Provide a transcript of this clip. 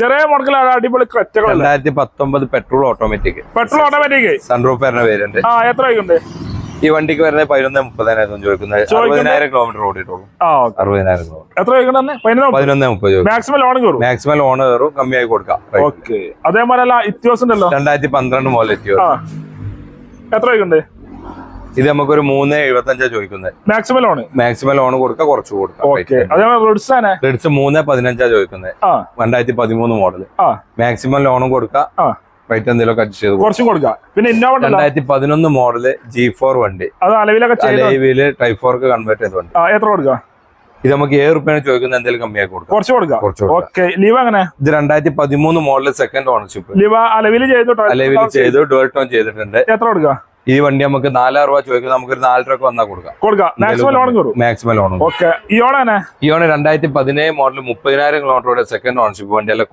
ചെറിയ മോഡൽ അടിപൊളി ക്രെറ്റകൾ 2019 petrol automatic sunroof വരുന്ന വേരിയന്റ്. എത്ര ഉണ്ട് ഈ വണ്ടിക്ക് വരുന്നത് 11,30,000 ചോദിക്കുന്നത്. 60,000 കിലോമീറ്റർ ഓടിയിട്ടുള്ളൂ. 60,000 കിലോമീറ്റർ 11,30 മാക്സിമം ലോൺ കയറും, കമ്മിയായി കൊടുക്കാം. അതേപോലെ 2012 മോഡൽ എത്തിയോ. എത്ര ഉണ്ട് ഇത് നമുക്കൊരു 3,75 ചോദിക്കുന്നത്. മാക്സിമം ലോൺ കൊടുക്കാം, കുറച്ച് കൊടുക്കാം. റെഡ്സ് 3,15 ചോദിക്കുന്നത്. 2013 മോഡൽ. മാക്സിമം ലോണും കൊടുക്കാം, റേറ്റ് എന്തെങ്കിലും അഡ്ജസ്റ്റ് ചെയ്ത് കുറച്ചും കൊടുക്കാം. പിന്നെ 2011 മോഡല് G4 വണ്ടി, അലവില് ടൈപ്പ് 4 കൺവേർട്ട് ചെയ്ത വണ്ടി. എത്ര കൊടുക്കാം? ഇത് നമുക്ക് 7 റുപ്യാണ് ചോദിക്കുന്നത്, എന്തെങ്കിലും കമ്മിയാക്കി കൊടുക്കാം, കുറച്ച് കൊടുക്കാം. ഇത് 2013 മോഡല് സെക്കൻഡ് ഓണർഷിപ്പ്. അലവില് ചെയ്തു ഡുവൽ ടോൺ ചെയ്തിട്ടുണ്ട്. എത്ര കൊടുക്കാം? ഈ വണ്ടി നമുക്ക് 4,000 രൂപ ചോദിക്കുന്നത്, നമുക്ക് 4,00,000 രൂപ വന്നാൽ കൊടുക്കാം. Maximum loan. Eon 2017 model 30,000 kilometre second ownership വണ്ടി. അല്ല